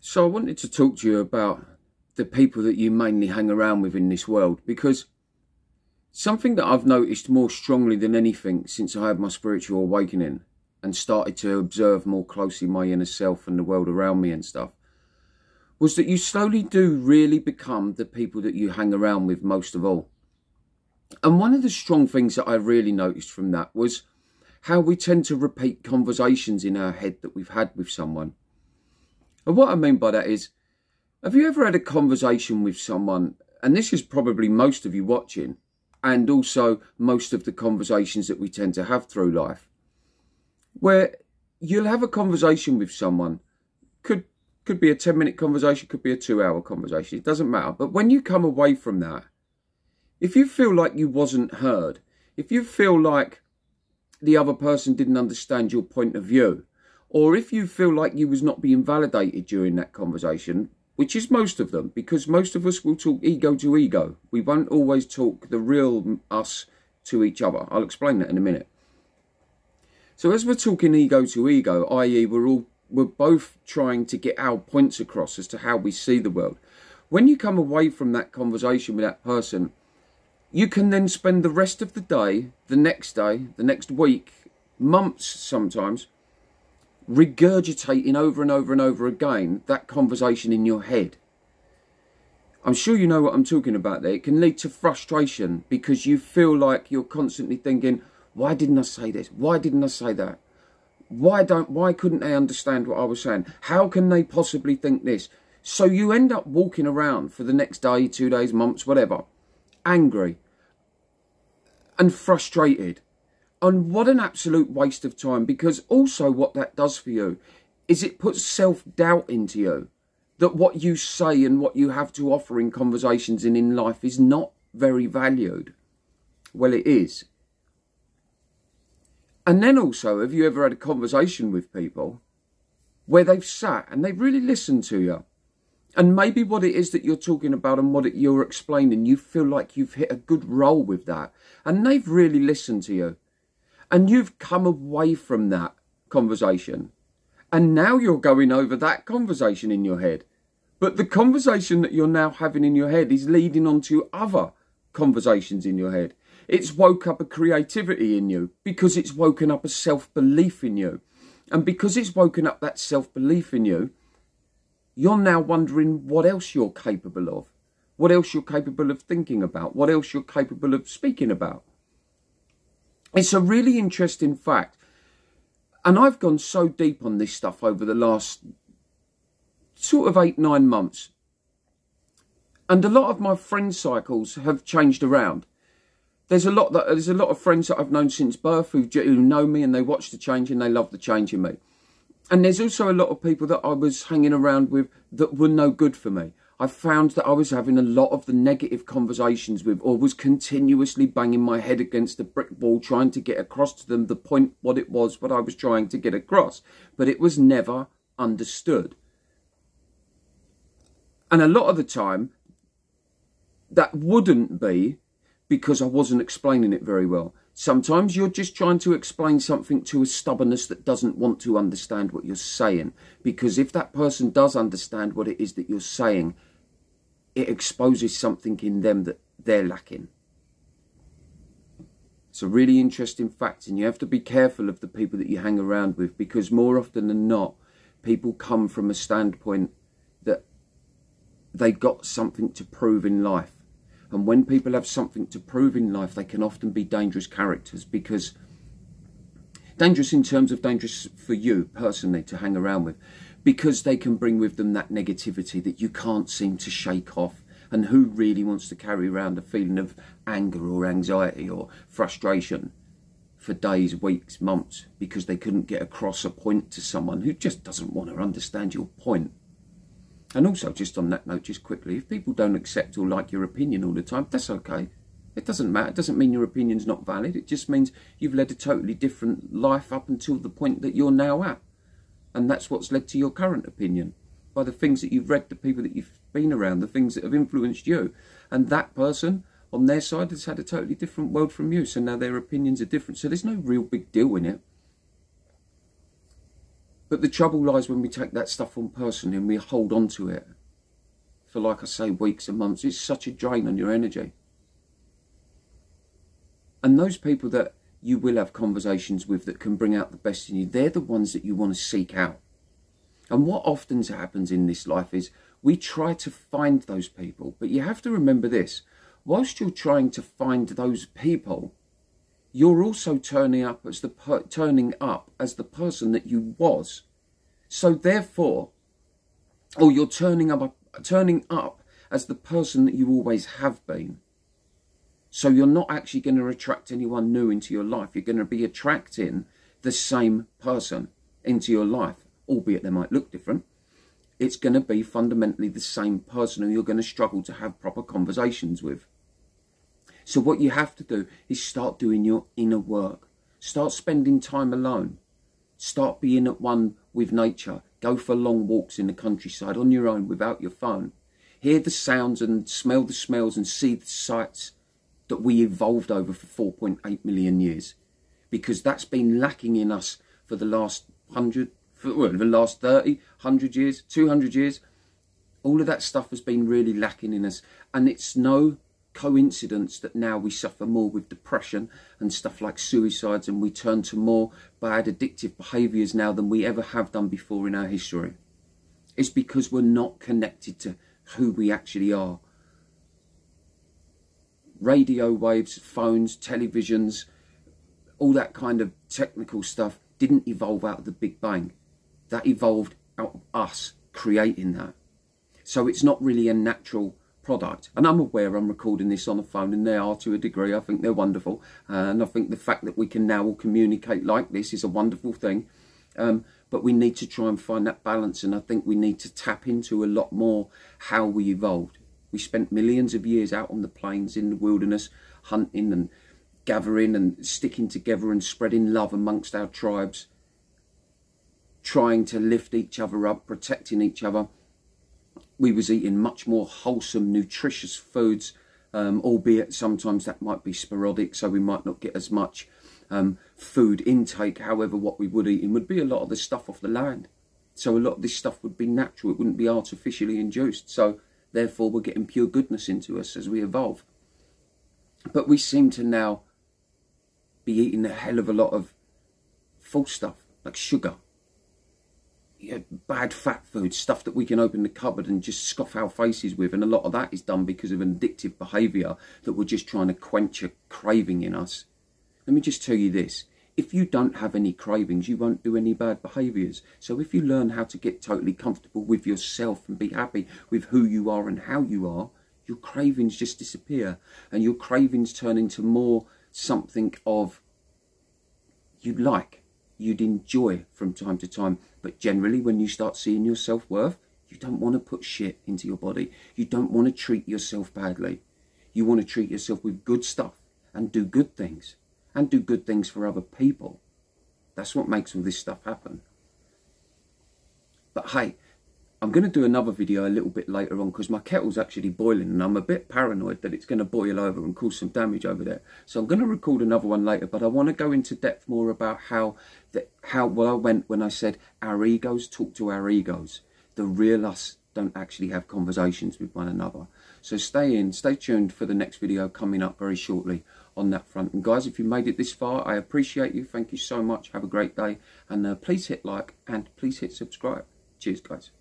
So I wanted to talk to you about the people that you mainly hang around with in this world, because something that I've noticed more strongly than anything since I had my spiritual awakening and started to observe more closely my inner self and the world around me and stuff, was that you slowly do really become the people that you hang around with most of all. And one of the strong things that I really noticed from that was how we tend to repeat conversations in our head that we've had with someone. And what I mean by that is, have you ever had a conversation with someone, and this is probably most of you watching, and also most of the conversations that we tend to have through life, where you'll have a conversation with someone, could be a 10-minute conversation, could be a 2-hour conversation, it doesn't matter. But when you come away from that, if you feel like you wasn't heard, if you feel like the other person didn't understand your point of view, or if you feel like you was not being validated during that conversation, which is most of them, because most of us will talk ego to ego. We won't always talk the real us to each other. I'll explain that in a minute. So as we're talking ego to ego, i.e. we're both trying to get our points across as to how we see the world. When you come away from that conversation with that person, you can then spend the rest of the day, the next week, months sometimes, regurgitating over and over and over again that conversation in your head. I'm sure you know what I'm talking about there. It can lead to frustration because you feel like you're constantly thinking, why didn't I say this? Why didn't I say that? Why couldn't they understand what I was saying? How can they possibly think this? So you end up walking around for the next day, 2 days, months, whatever, angry and frustrated. And what an absolute waste of time, because also what that does for you is it puts self-doubt into you that what you say and what you have to offer in conversations and in life is not very valued. Well, it is. And then also, have you ever had a conversation with people where they've sat and they've really listened to you? And maybe what it is that you're talking about and what you're explaining, you feel like you've hit a good role with that. And they've really listened to you. And you've come away from that conversation. And now you're going over that conversation in your head. But the conversation that you're now having in your head is leading on to other conversations in your head. It's woke up a creativity in you because it's woken up a self-belief in you. And because it's woken up that self-belief in you, you're now wondering what else you're capable of. What else you're capable of thinking about. What else you're capable of speaking about. It's a really interesting fact. And I've gone so deep on this stuff over the last sort of 8-9 months. And a lot of my friend cycles have changed around. There's a lot of friends that I've known since birth who know me and they watch the change and they love the change in me. And there's also a lot of people that I was hanging around with that were no good for me. I found that I was having a lot of the negative conversations with, or was continuously banging my head against a brick wall trying to get across to them the point, what it was, what I was trying to get across. But it was never understood. And a lot of the time, that wouldn't be because I wasn't explaining it very well. Sometimes you're just trying to explain something to a stubbornness that doesn't want to understand what you're saying. Because if that person does understand what it is that you're saying, it exposes something in them that they're lacking. It's a really interesting fact, and you have to be careful of the people that you hang around with, because more often than not, people come from a standpoint that they've got something to prove in life. And when people have something to prove in life, they can often be dangerous characters, because dangerous in terms of dangerous for you personally to hang around with, because they can bring with them that negativity that you can't seem to shake off. And who really wants to carry around a feeling of anger or anxiety or frustration for days, weeks, months, because they couldn't get across a point to someone who just doesn't want to understand your point? And also, just on that note, just quickly, if people don't accept or like your opinion all the time, that's okay. It doesn't matter. It doesn't mean your opinion's not valid. It just means you've led a totally different life up until the point that you're now at. And that's what's led to your current opinion. By the things that you've read, the people that you've been around, the things that have influenced you. And that person, on their side, has had a totally different world from you. So now their opinions are different. So there's no real big deal in it. But the trouble lies when we take that stuff on personally and we hold on to it for, like I say, weeks and months. It's such a drain on your energy. And those people that you will have conversations with that can bring out the best in you, they're the ones that you want to seek out. And what often happens in this life is we try to find those people. But you have to remember this. Whilst you're trying to find those people, you're also turning up as the person that you was. So therefore, or you're turning up as the person that you always have been. So you're not actually going to attract anyone new into your life. You're going to be attracting the same person into your life, albeit they might look different. It's going to be fundamentally the same person who you're going to struggle to have proper conversations with. So what you have to do is start doing your inner work. Start spending time alone. Start being at one with nature. Go for long walks in the countryside on your own without your phone. Hear the sounds and smell the smells and see the sights that we evolved over for 4.8 million years. Because that's been lacking in us for the last 30, 100 years, 200 years. All of that stuff has been really lacking in us. And it's no coincidence that now we suffer more with depression and stuff like suicides, and we turn to more bad addictive behaviours now than we ever have done before in our history. It's because we're not connected to who we actually are. Radio waves, phones, televisions, all that kind of technical stuff didn't evolve out of the Big Bang. That evolved out of us creating that. So it's not really a natural product. And I'm aware I'm recording this on a phone, and they are, to a degree. I think they're wonderful. And I think the fact that we can now all communicate like this is a wonderful thing. But we need to try and find that balance. And I think we need to tap into a lot more how we evolved. We spent millions of years out on the plains, in the wilderness, hunting and gathering and sticking together and spreading love amongst our tribes, trying to lift each other up, protecting each other. We was eating much more wholesome, nutritious foods, albeit sometimes that might be sporadic, so we might not get as much food intake. However, what we would eat would be a lot of the stuff off the land. So a lot of this stuff would be natural. It wouldn't be artificially induced. So therefore, we're getting pure goodness into us as we evolve. But we seem to now be eating a hell of a lot of false stuff, like sugar. Yeah, bad fat food, stuff that we can open the cupboard and just scoff our faces with. And a lot of that is done because of an addictive behaviour that we're just trying to quench a craving in us. Let me just tell you this. If you don't have any cravings, you won't do any bad behaviours. So if you learn how to get totally comfortable with yourself and be happy with who you are and how you are, your cravings just disappear. And your cravings turn into more something of you'd like, you'd enjoy from time to time. But generally, when you start seeing your self-worth, you don't want to put shit into your body. You don't want to treat yourself badly. You want to treat yourself with good stuff and do good things. And do good things for other people. That's what makes all this stuff happen. But hey, I'm going to do another video a little bit later on because my kettle's actually boiling and I'm a bit paranoid that it's going to boil over and cause some damage over there. So I'm going to record another one later, but I want to go into depth more about how I went when I said our egos talk to our egos. The real us don't actually have conversations with one another. So stay tuned for the next video coming up very shortly on that front. And guys, if you made it this far, I appreciate you. Thank you so much. Have a great day. And please hit like and please hit subscribe. Cheers, guys.